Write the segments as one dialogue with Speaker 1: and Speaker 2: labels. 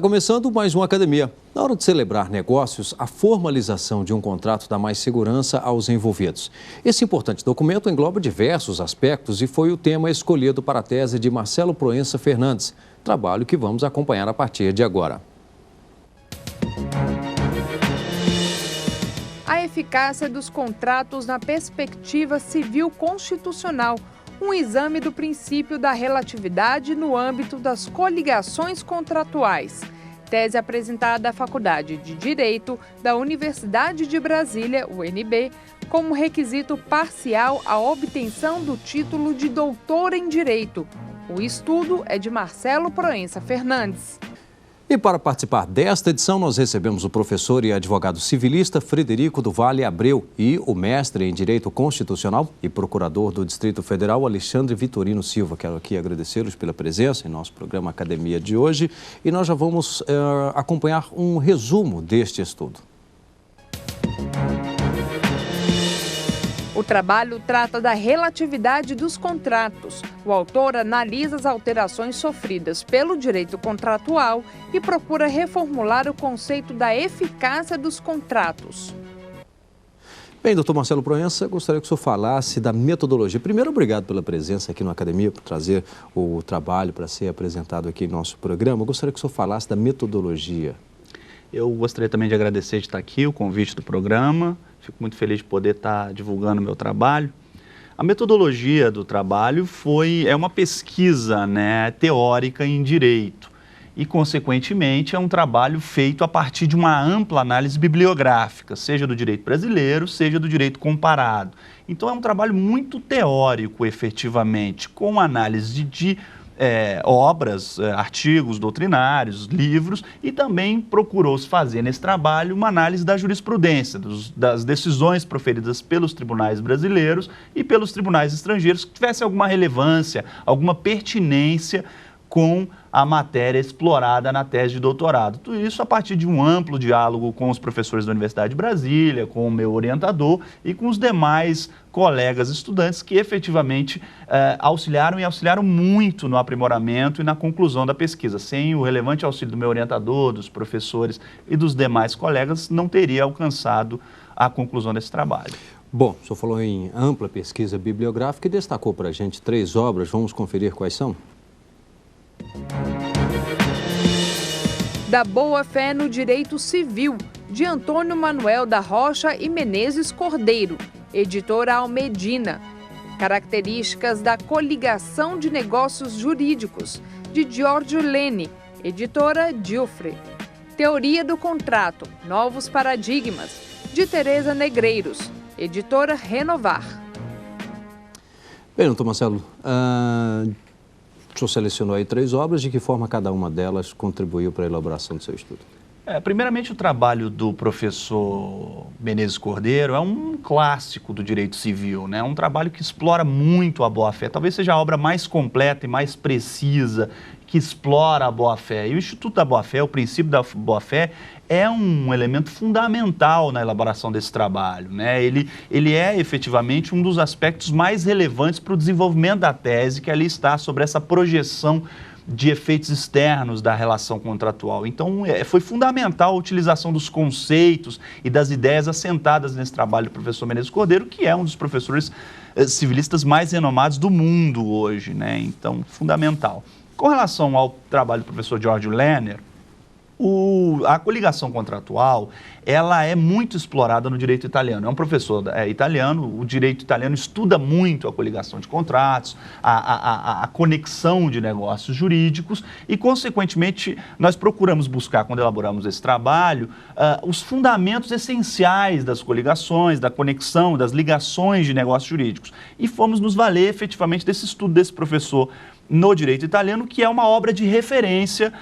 Speaker 1: começando mais uma academia. Na hora de celebrar negócios, a formalização de um contrato dá mais segurança aos envolvidos. Esse importante documento engloba diversos aspectos e foi o tema escolhido para a tese de Marcelo Proença Fernandes, trabalho que vamos acompanhar a partir de agora.
Speaker 2: A eficácia dos contratos na perspectiva civil constitucional, um exame do princípio da relatividade no âmbito das coligações contratuais. Tese apresentada à Faculdade de Direito da Universidade de Brasília, UNB, como requisito parcial à obtenção do título de doutor em Direito. O estudo é de Marcelo Proença Fernandes.
Speaker 1: E para participar desta edição, nós recebemos o professor e advogado civilista Frederico do Vale Abreu e o mestre em Direito Constitucional e procurador do Distrito Federal, Alexandre Vitorino Silva. Quero aqui agradecê-los pela presença em nosso programa Academia de hoje e nós já vamos acompanhar um resumo deste estudo.
Speaker 2: O trabalho trata da relatividade dos contratos. O autor analisa as alterações sofridas pelo direito contratual e procura reformular o conceito da eficácia dos contratos.
Speaker 1: Bem, doutor Marcelo Proença, gostaria que o senhor falasse da metodologia. Primeiro, obrigado pela presença aqui na Academia, por trazer o trabalho para ser apresentado aqui em nosso programa. Eu gostaria que o senhor falasse da metodologia.
Speaker 3: Eu gostaria também de agradecer de estar aqui, o convite do programa. Fico muito feliz de poder estar divulgando o meu trabalho. A metodologia do trabalho é uma pesquisa, teórica em direito e, consequentemente, é um trabalho feito a partir de uma ampla análise bibliográfica, seja do direito brasileiro, seja do direito comparado. Então, é um trabalho muito teórico, efetivamente, com análise de obras, artigos doutrinários, livros, e também procurou-se fazer nesse trabalho uma análise da jurisprudência, das decisões proferidas pelos tribunais brasileiros e pelos tribunais estrangeiros que tivessem alguma relevância, alguma pertinência com a matéria explorada na tese de doutorado. Tudo isso a partir de um amplo diálogo com os professores da Universidade de Brasília, com o meu orientador e com os demais colegas estudantes que efetivamente auxiliaram muito no aprimoramento e na conclusão da pesquisa. Sem o relevante auxílio do meu orientador, dos professores e dos demais colegas, não teria alcançado a conclusão desse trabalho.
Speaker 1: Bom, o senhor falou em ampla pesquisa bibliográfica e destacou para a gente 3 obras. Vamos conferir quais são?
Speaker 2: Da Boa-Fé no Direito Civil, de Antônio Manuel da Rocha e Menezes Cordeiro, editora Almedina. Características da Coligação de Negócios Jurídicos, de Giorgio Leni, editora Giuffre. Teoria do Contrato, Novos Paradigmas, de Tereza Negreiros, editora Renovar.
Speaker 1: Bem, doutor Marcelo, o senhor selecionou aí 3 obras, de que forma cada uma delas contribuiu para a elaboração do seu estudo?
Speaker 3: Primeiramente, o trabalho do professor Menezes Cordeiro é um clássico do direito civil, né? Um trabalho que explora muito a boa-fé, talvez seja a obra mais completa e mais precisa que explora a boa-fé. E o Instituto da Boa-Fé, o princípio da boa-fé, é um elemento fundamental na elaboração desse trabalho, né? Ele é efetivamente um dos aspectos mais relevantes para o desenvolvimento da tese que ali está sobre essa projeção de efeitos externos da relação contratual. Então, foi fundamental a utilização dos conceitos e das ideias assentadas nesse trabalho do professor Menezes Cordeiro, que é um dos professores civilistas mais renomados do mundo hoje, né? Então, fundamental. Com relação ao trabalho do professor Giorgio Leni, a coligação contratual, ela é muito explorada no direito italiano. É um professor italiano, o direito italiano estuda muito a coligação de contratos, a conexão de negócios jurídicos e, consequentemente, nós procuramos buscar, quando elaboramos esse trabalho, os fundamentos essenciais das coligações, da conexão, das ligações de negócios jurídicos. E fomos nos valer, efetivamente, desse estudo desse professor no direito italiano, que é uma obra de referência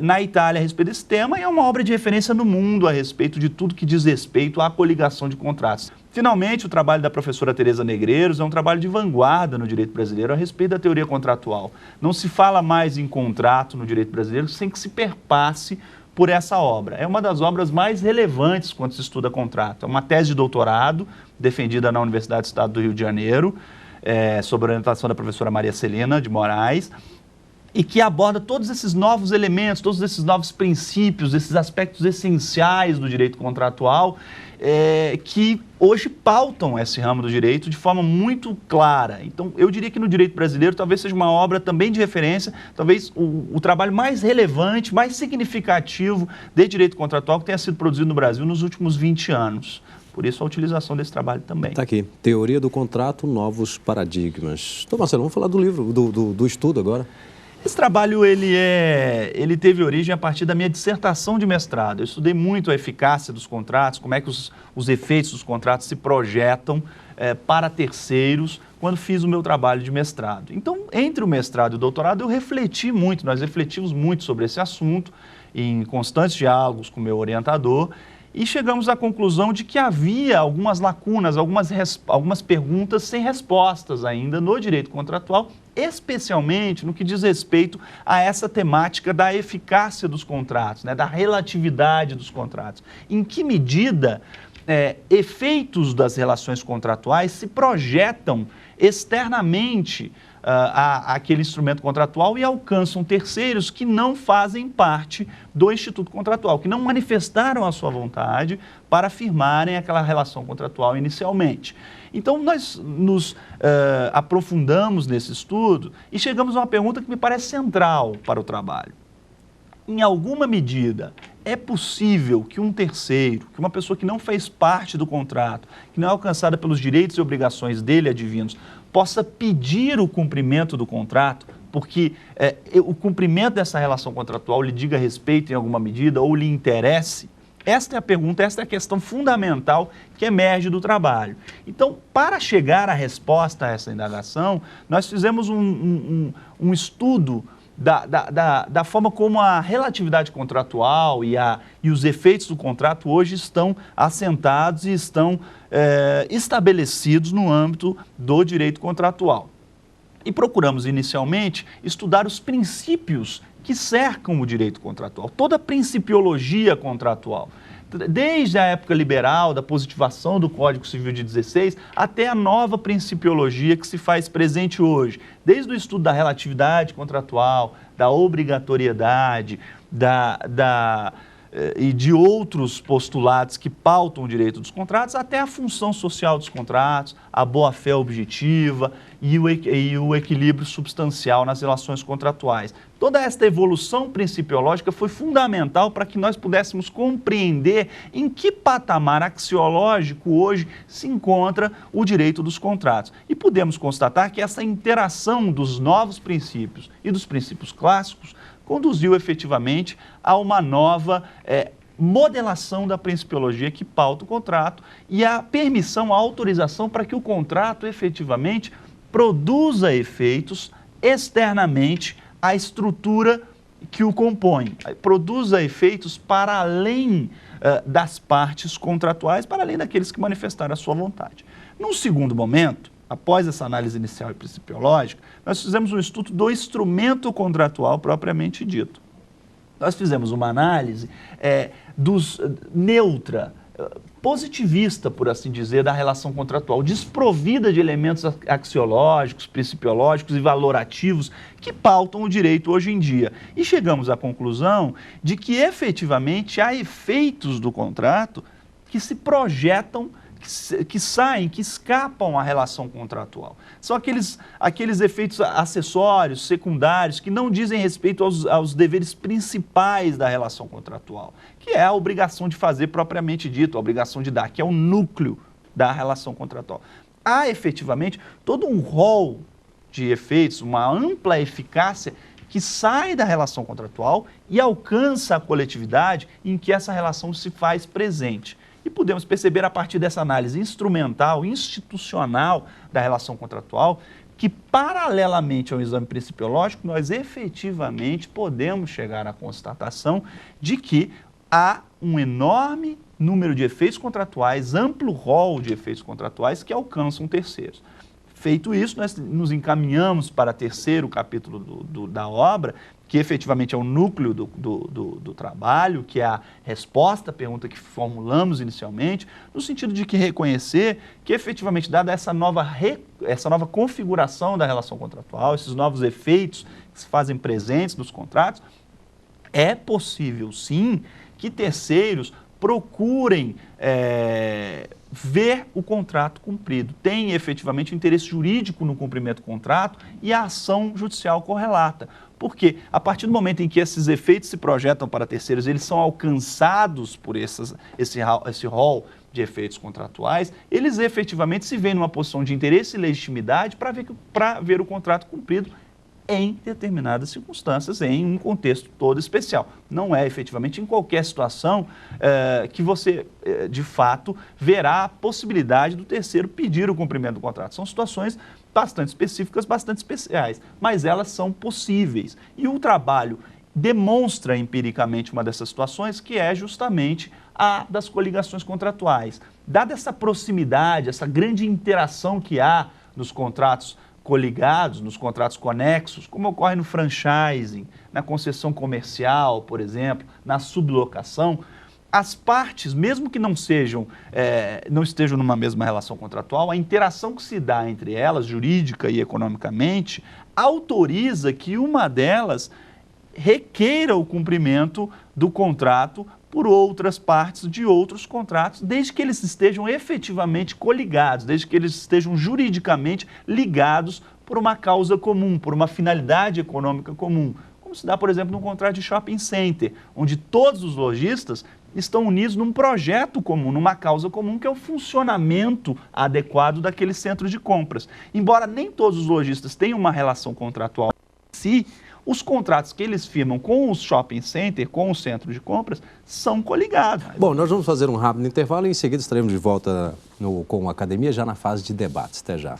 Speaker 3: na Itália a respeito desse tema e é uma obra de referência no mundo a respeito de tudo que diz respeito à coligação de contratos. Finalmente, o trabalho da professora Tereza Negreiros é um trabalho de vanguarda no direito brasileiro a respeito da teoria contratual. Não se fala mais em contrato no direito brasileiro sem que se perpasse por essa obra. É uma das obras mais relevantes quando se estuda contrato. É uma tese de doutorado defendida na Universidade do Estado do Rio de Janeiro, sob a orientação da professora Maria Celina de Moraes, e que aborda todos esses novos elementos, todos esses novos princípios, esses aspectos essenciais do direito contratual, que hoje pautam esse ramo do direito de forma muito clara. Então, eu diria que no direito brasileiro talvez seja uma obra também de referência, talvez o trabalho mais relevante, mais significativo de direito contratual que tenha sido produzido no Brasil nos últimos 20 anos. Por isso, a utilização desse trabalho também.
Speaker 1: Está aqui, Teoria do Contrato, Novos Paradigmas. Então, Marcelo, vamos falar do livro, do estudo agora.
Speaker 3: Esse trabalho ele teve origem a partir da minha dissertação de mestrado. Eu estudei muito a eficácia dos contratos, como é que os efeitos dos contratos se projetam para terceiros quando fiz o meu trabalho de mestrado. Então, entre o mestrado e o doutorado, eu refleti muito, nós refletimos muito sobre esse assunto, em constantes diálogos com o meu orientador, e chegamos à conclusão de que havia algumas lacunas, algumas perguntas sem respostas ainda no direito contratual, especialmente no que diz respeito a essa temática da eficácia dos contratos, né, da relatividade dos contratos. Em que medida efeitos das relações contratuais se projetam externamente àquele instrumento contratual e alcançam terceiros que não fazem parte do Instituto Contratual, que não manifestaram a sua vontade para firmarem aquela relação contratual inicialmente. Então, nós nos aprofundamos nesse estudo e chegamos a uma pergunta que me parece central para o trabalho. Em alguma medida, é possível que um terceiro, que uma pessoa que não fez parte do contrato, que não é alcançada pelos direitos e obrigações dele advindos, possa pedir o cumprimento do contrato, porque o cumprimento dessa relação contratual lhe diga respeito em alguma medida ou lhe interesse? Esta é a pergunta, esta é a questão fundamental que emerge do trabalho. Então, para chegar à resposta a essa indagação, nós fizemos um estudo da forma como a relatividade contratual e os efeitos do contrato hoje estão assentados e estão estabelecidos no âmbito do direito contratual. E procuramos inicialmente estudar os princípios que cercam o direito contratual, toda a principiologia contratual. Desde a época liberal, da positivação do Código Civil de 16, até a nova principiologia que se faz presente hoje. Desde o estudo da relatividade contratual, da obrigatoriedade, e de outros postulados que pautam o direito dos contratos, até a função social dos contratos, a boa-fé objetiva e o equilíbrio substancial nas relações contratuais. Toda esta evolução principiológica foi fundamental para que nós pudéssemos compreender em que patamar axiológico hoje se encontra o direito dos contratos. E podemos constatar que essa interação dos novos princípios e dos princípios clássicos conduziu efetivamente a uma nova modelação da principiologia que pauta o contrato e a permissão, a autorização para que o contrato efetivamente produza efeitos externamente à estrutura que o compõe, produza efeitos para além das partes contratuais, para além daqueles que manifestaram a sua vontade. Num segundo momento, após essa análise inicial e principiológica, nós fizemos um estudo do instrumento contratual propriamente dito. Nós fizemos uma análise neutra, positivista, por assim dizer, da relação contratual, desprovida de elementos axiológicos, principiológicos e valorativos que pautam o direito hoje em dia. E chegamos à conclusão de que, efetivamente, há efeitos do contrato que se projetam, que saem, que escapam à relação contratual. São aqueles efeitos acessórios, secundários, que não dizem respeito aos deveres principais da relação contratual, que é a obrigação de fazer propriamente dito, a obrigação de dar, que é o núcleo da relação contratual. Há, efetivamente, todo um rol de efeitos, uma ampla eficácia que sai da relação contratual e alcança a coletividade em que essa relação se faz presente. E podemos perceber, a partir dessa análise instrumental, institucional da relação contratual, que, paralelamente ao exame principiológico, nós efetivamente podemos chegar à constatação de que há um enorme número de efeitos contratuais, amplo rol de efeitos contratuais que alcançam terceiros. Feito isso, nós nos encaminhamos para o terceiro capítulo da obra, que efetivamente é o núcleo do trabalho, que é a resposta à pergunta que formulamos inicialmente, no sentido de que reconhecer que efetivamente, dada essa nova configuração da relação contratual, esses novos efeitos que se fazem presentes nos contratos, é possível sim que terceiros procurem ver o contrato cumprido, tem efetivamente o interesse jurídico no cumprimento do contrato e a ação judicial correlata. Porque a partir do momento em que esses efeitos se projetam para terceiros, eles são alcançados por esse rol de efeitos contratuais, eles efetivamente se veem numa posição de interesse e legitimidade para ver o contrato cumprido em determinadas circunstâncias, em um contexto todo especial. Não é efetivamente em qualquer situação que você, de fato, verá a possibilidade do terceiro pedir o cumprimento do contrato. São situações bastante específicas, bastante especiais, mas elas são possíveis. E o trabalho demonstra empiricamente uma dessas situações, que é justamente a das coligações contratuais. Dada essa proximidade, essa grande interação que há nos contratos coligados, nos contratos conexos, como ocorre no franchising, na concessão comercial, por exemplo, na sublocação, as partes, mesmo que não estejam numa mesma relação contratual, a interação que se dá entre elas, jurídica e economicamente, autoriza que uma delas requeira o cumprimento do contrato por outras partes de outros contratos, desde que eles estejam efetivamente coligados, desde que eles estejam juridicamente ligados por uma causa comum, por uma finalidade econômica comum. Como se dá, por exemplo, num contrato de shopping center, onde todos os lojistas estão unidos num projeto comum, numa causa comum, que é o funcionamento adequado daquele centro de compras. Embora nem todos os lojistas tenham uma relação contratual em si, os contratos que eles firmam com o shopping center, com o centro de compras, são coligados.
Speaker 1: Bom, nós vamos fazer um rápido intervalo e em seguida estaremos de volta com a academia, já na fase de debates. Até já.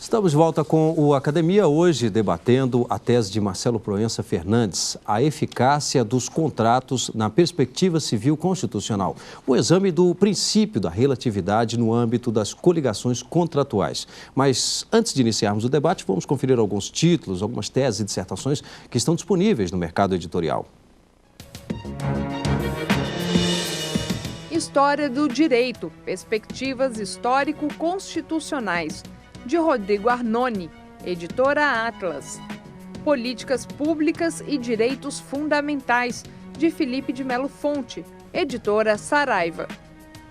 Speaker 1: Estamos de volta com o Academia, hoje debatendo a tese de Marcelo Proença Fernandes, a eficácia dos contratos na perspectiva civil constitucional, o exame do princípio da relatividade no âmbito das coligações contratuais. Mas antes de iniciarmos o debate, vamos conferir alguns títulos, algumas teses e dissertações que estão disponíveis no mercado editorial.
Speaker 2: História do Direito, Perspectivas Histórico-Constitucionais, de Rodrigo Arnone, editora Atlas. Políticas Públicas e Direitos Fundamentais, de Felipe de Melo Fonte, editora Saraiva.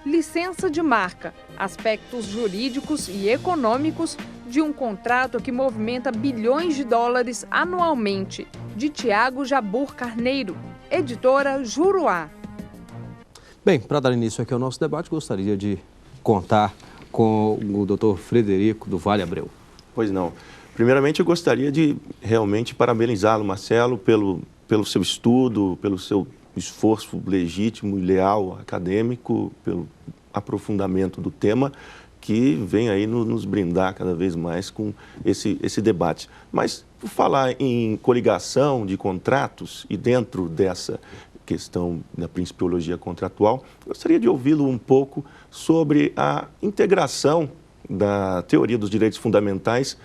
Speaker 2: Licença de marca, aspectos jurídicos e econômicos de um contrato que movimenta bilhões de dólares anualmente, de Tiago Jabur Carneiro, editora Juruá.
Speaker 1: Bem, para dar início aqui ao nosso debate, gostaria de contar com o doutor Frederico do Vale Abreu.
Speaker 4: Pois não. Primeiramente, eu gostaria de realmente parabenizá-lo, Marcelo, pelo seu estudo, pelo seu esforço legítimo e leal acadêmico, pelo aprofundamento do tema, que vem aí nos brindar cada vez mais com esse debate. Mas, por falar em coligação de contratos e dentro dessa questão da principiologia contratual, gostaria de ouvi-lo um pouco sobre a integração da teoria dos direitos fundamentais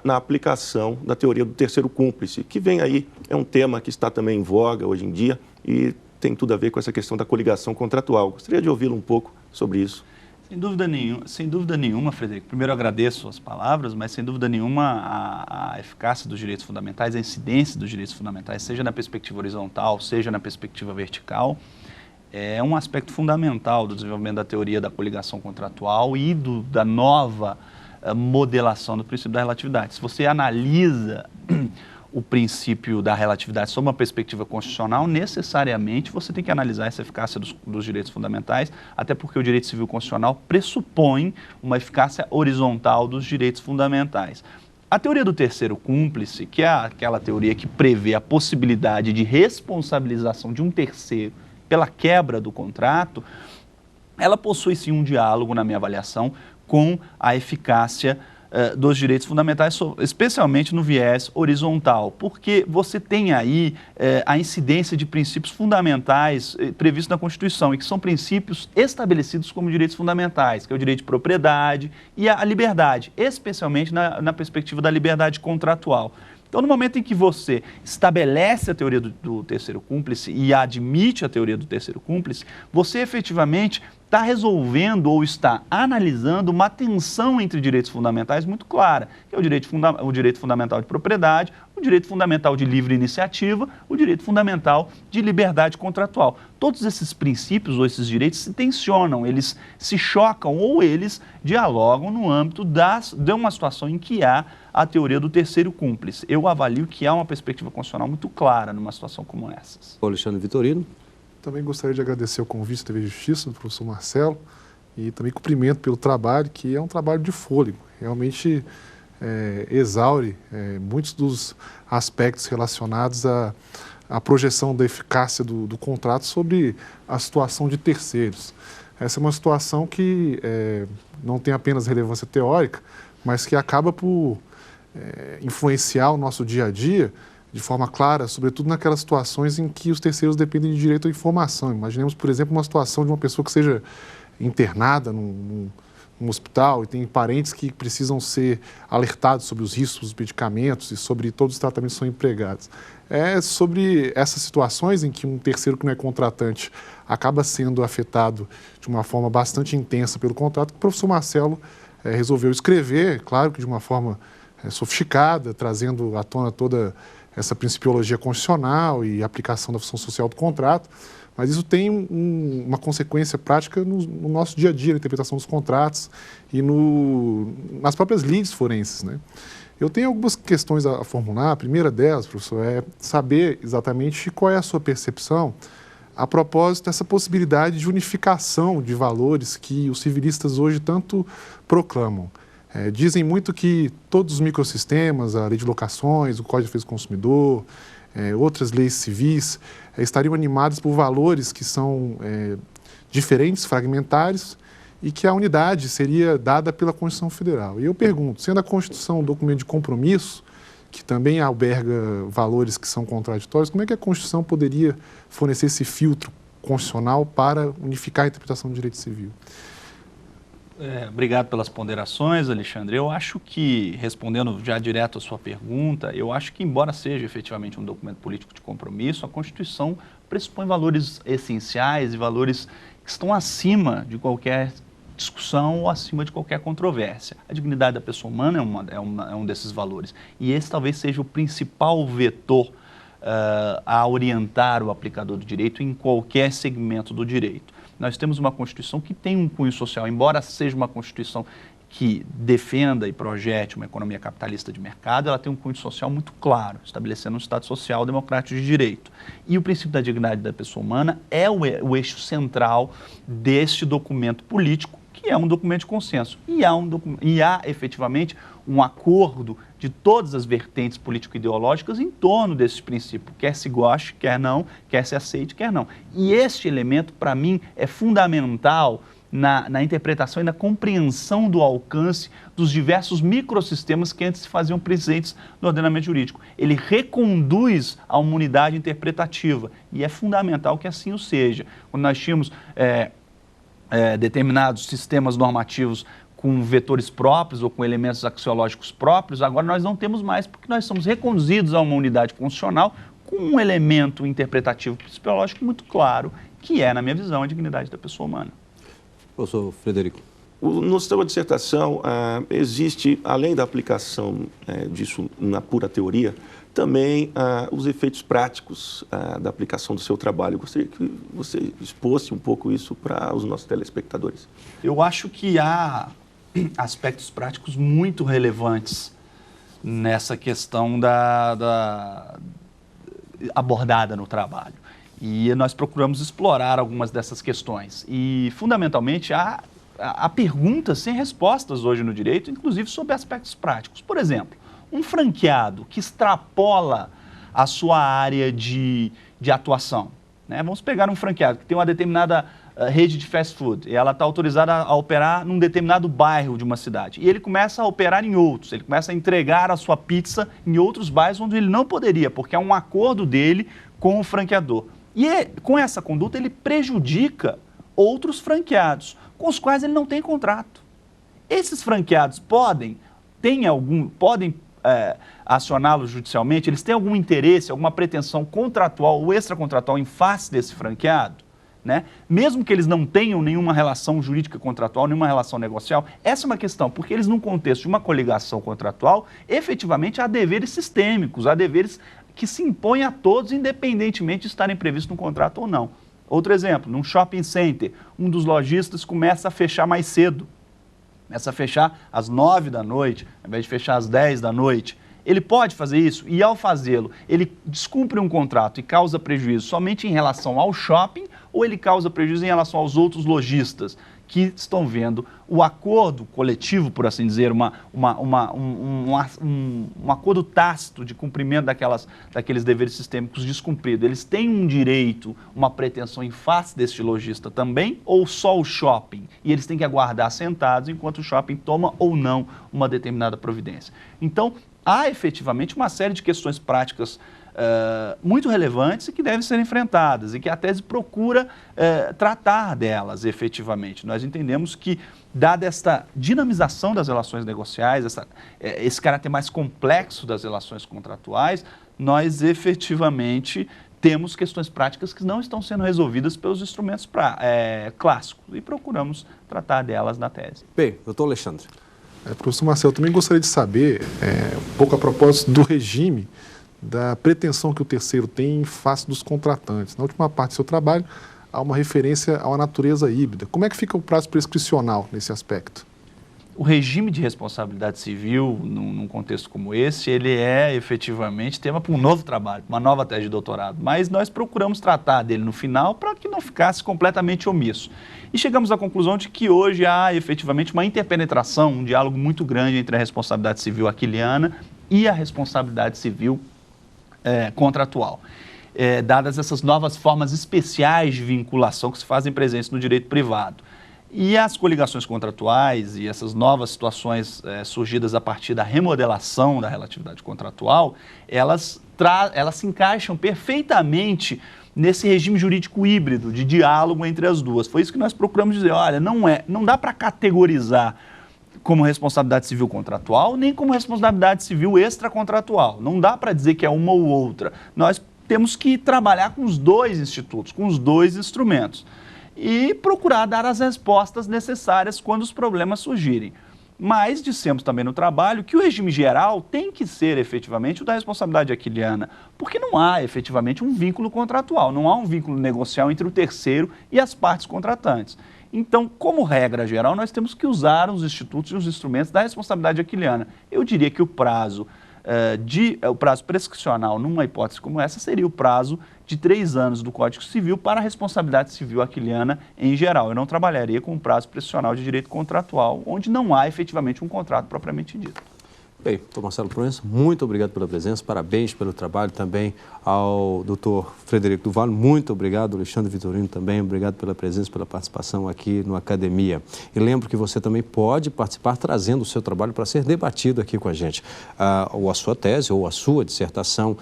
Speaker 4: na aplicação da teoria do terceiro cúmplice, que vem aí, é um tema que está também em voga hoje em dia e tem tudo a ver com essa questão da coligação contratual. Gostaria de ouvi-lo um pouco sobre isso.
Speaker 3: Sem dúvida nenhuma, Frederico. Primeiro, eu agradeço as palavras, mas sem dúvida nenhuma a eficácia dos direitos fundamentais, a incidência dos direitos fundamentais, seja na perspectiva horizontal, seja na perspectiva vertical, é um aspecto fundamental do desenvolvimento da teoria da coligação contratual e da nova modelação do princípio da relatividade. Se você analisa o princípio da relatividade sob uma perspectiva constitucional, necessariamente você tem que analisar essa eficácia dos direitos fundamentais, até porque o direito civil constitucional pressupõe uma eficácia horizontal dos direitos fundamentais. A teoria do terceiro cúmplice, que é aquela teoria que prevê a possibilidade de responsabilização de um terceiro pela quebra do contrato, ela possui sim um diálogo, na minha avaliação, com a eficácia dos direitos fundamentais, especialmente no viés horizontal, porque você tem aí a incidência de princípios fundamentais previstos na Constituição e que são princípios estabelecidos como direitos fundamentais, que é o direito de propriedade e a liberdade, especialmente na perspectiva da liberdade contratual. Então, no momento em que você estabelece a teoria do terceiro cúmplice e admite a teoria do terceiro cúmplice, você efetivamente está resolvendo ou está analisando uma tensão entre direitos fundamentais muito clara, que é o direito fundamental de propriedade, o direito fundamental de livre iniciativa, o direito fundamental de liberdade contratual. Todos esses princípios ou esses direitos se tensionam, eles se chocam ou eles dialogam no âmbito de uma situação em que há a teoria do terceiro cúmplice. Eu avalio que há uma perspectiva constitucional muito clara numa situação como essa.
Speaker 1: Alexandre Vitorino.
Speaker 5: Também gostaria de agradecer o convite da TV Justiça, do professor Marcelo, e também cumprimento pelo trabalho, que é um trabalho de fôlego. Realmente exaure muitos dos aspectos relacionados à projeção da eficácia do contrato sobre a situação de terceiros. Essa é uma situação que não tem apenas relevância teórica, mas que acaba por influenciar o nosso dia a dia de forma clara, sobretudo naquelas situações em que os terceiros dependem de direito à informação. Imaginemos, por exemplo, uma situação de uma pessoa que seja internada num hospital e tem parentes que precisam ser alertados sobre os riscos dos medicamentos e sobre todos os tratamentos que são empregados. É sobre essas situações em que um terceiro que não é contratante acaba sendo afetado de uma forma bastante intensa pelo contrato que o professor Marcelo resolveu escrever, claro que de uma forma sofisticada, trazendo à tona toda essa principiologia constitucional e aplicação da função social do contrato, mas isso tem uma consequência prática no nosso dia a dia, na interpretação dos contratos e nas próprias lides forenses, né? Eu tenho algumas questões a formular. A primeira delas, professor, é saber exatamente qual é a sua percepção a propósito dessa possibilidade de unificação de valores que os civilistas hoje tanto proclamam. Dizem muito que todos os microsistemas, a lei de locações, o Código de Defesa do Consumidor, outras leis civis, estariam animadas por valores que são diferentes, fragmentários, e que a unidade seria dada pela Constituição Federal. E eu pergunto, sendo a Constituição um documento de compromisso, que também alberga valores que são contraditórios, como é que a Constituição poderia fornecer esse filtro constitucional para unificar a interpretação do direito civil?
Speaker 3: Obrigado pelas ponderações, Alexandre. Eu acho que, respondendo já direto à sua pergunta, eu acho que, embora seja efetivamente um documento político de compromisso, a Constituição pressupõe valores essenciais e valores que estão acima de qualquer discussão ou acima de qualquer controvérsia. A dignidade da pessoa humana é um desses valores. E esse talvez seja o principal vetor a orientar o aplicador do direito em qualquer segmento do direito. Nós temos uma Constituição que tem um cunho social, embora seja uma Constituição que defenda e projete uma economia capitalista de mercado, ela tem um cunho social muito claro, estabelecendo um Estado social democrático de direito. E o princípio da dignidade da pessoa humana é o eixo central deste documento político, que é um documento de consenso. E há efetivamente um acordo de todas as vertentes político-ideológicas em torno desse princípio, quer se goste, quer não, quer se aceite, quer não. E este elemento, para mim, é fundamental na interpretação e na compreensão do alcance dos diversos microsistemas que antes se faziam presentes no ordenamento jurídico. Ele reconduz a uma unidade interpretativa e é fundamental que assim o seja. Quando nós tínhamos determinados sistemas normativos com vetores próprios ou com elementos axiológicos próprios, agora nós não temos mais, porque nós somos reconduzidos a uma unidade constitucional com um elemento interpretativo principiológico muito claro, que é, na minha visão, a dignidade da pessoa humana.
Speaker 1: Professor Frederico.
Speaker 4: No sistema de dissertação, existe, além da aplicação disso na pura teoria, também os efeitos práticos da aplicação do seu trabalho. Eu gostaria que você expôsse um pouco isso para os nossos telespectadores.
Speaker 3: Eu acho que há aspectos práticos muito relevantes nessa questão abordada no trabalho. E nós procuramos explorar algumas dessas questões. E, fundamentalmente, há perguntas sem respostas hoje no direito, inclusive sobre aspectos práticos. Por exemplo, um franqueado que extrapola a sua área de atuação, né? Vamos pegar um franqueado que tem uma determinada rede de fast food, e ela está autorizada a operar num determinado bairro de uma cidade. E ele começa a operar em outros, ele começa a entregar a sua pizza em outros bairros onde ele não poderia, porque é um acordo dele com o franqueador. E com essa conduta ele prejudica outros franqueados, com os quais ele não tem contrato. Esses franqueados podem acioná-lo judicialmente, eles têm algum interesse, alguma pretensão contratual ou extracontratual em face desse franqueado? Né? Mesmo que eles não tenham nenhuma relação jurídica contratual, nenhuma relação negocial, essa é uma questão, porque eles, num contexto de uma coligação contratual, efetivamente há deveres sistêmicos, há deveres que se impõem a todos, independentemente de estarem previstos no contrato ou não. Outro exemplo, num shopping center, um dos lojistas começa a fechar mais cedo, começa a fechar às 9 da noite, ao invés de fechar às 10 da noite. Ele pode fazer isso e, ao fazê-lo, ele descumpre um contrato e causa prejuízo somente em relação ao shopping ou ele causa prejuízo em relação aos outros lojistas que estão vendo o acordo coletivo, por assim dizer, um acordo tácito de cumprimento daqueles deveres sistêmicos descumprido. Eles têm um direito, uma pretensão em face deste lojista também, ou só o shopping? E eles têm que aguardar sentados enquanto o shopping toma ou não uma determinada providência. Então, há efetivamente uma série de questões práticas muito relevantes e que devem ser enfrentadas e que a tese procura tratar delas efetivamente. Nós entendemos que, dada esta dinamização das relações negociais, esse caráter mais complexo das relações contratuais, nós efetivamente temos questões práticas que não estão sendo resolvidas pelos instrumentos clássicos e procuramos tratar delas na tese.
Speaker 1: Bem, doutor Alexandre.
Speaker 5: Professor Marcelo, eu também gostaria de saber, um pouco a propósito do regime, da pretensão que o terceiro tem em face dos contratantes. Na última parte do seu trabalho, há uma referência a uma natureza híbrida. Como é que fica o prazo prescricional nesse aspecto?
Speaker 3: O regime de responsabilidade civil, num contexto como esse, ele é efetivamente tema para um novo trabalho, uma nova tese de doutorado. Mas nós procuramos tratar dele no final para que não ficasse completamente omisso. E chegamos à conclusão de que hoje há efetivamente uma interpenetração, um diálogo muito grande entre a responsabilidade civil aquiliana e a responsabilidade civil contratual. Dadas essas novas formas especiais de vinculação que se fazem presentes no direito privado. E as coligações contratuais e essas novas situações surgidas a partir da remodelação da relatividade contratual, elas se encaixam perfeitamente nesse regime jurídico híbrido de diálogo entre as duas. Foi isso que nós procuramos dizer, olha, não dá para categorizar como responsabilidade civil contratual, nem como responsabilidade civil extracontratual. Não dá para dizer que é uma ou outra. Nós temos que trabalhar com os dois institutos, com os dois instrumentos e procurar dar as respostas necessárias quando os problemas surgirem. Mas dissemos também no trabalho que o regime geral tem que ser efetivamente o da responsabilidade aquiliana, porque não há efetivamente um vínculo contratual, não há um vínculo negocial entre o terceiro e as partes contratantes. Então, como regra geral, nós temos que usar os institutos e os instrumentos da responsabilidade aquiliana. Eu diria que o prazo prescricional numa hipótese como essa seria o prazo de 3 anos do Código Civil para a responsabilidade civil aquiliana em geral. Eu não trabalharia com um prazo prescricional de direito contratual, onde não há efetivamente um contrato propriamente dito.
Speaker 1: Bem, doutor Marcelo Proença, muito obrigado pela presença, parabéns pelo trabalho também ao doutor Frederico do Vale, muito obrigado, Alexandre Vitorino também, obrigado pela presença, pela participação aqui no Academia. E lembro que você também pode participar trazendo o seu trabalho para ser debatido aqui com a gente. Ou a sua tese ou a sua dissertação,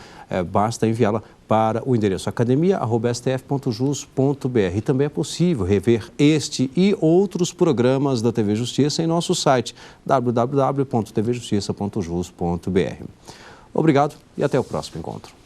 Speaker 1: basta enviá-la para o endereço academia@stf.jus.br. E também é possível rever este e outros programas da TV Justiça em nosso site www.tvjustiça.jus.br. Obrigado e até o próximo encontro.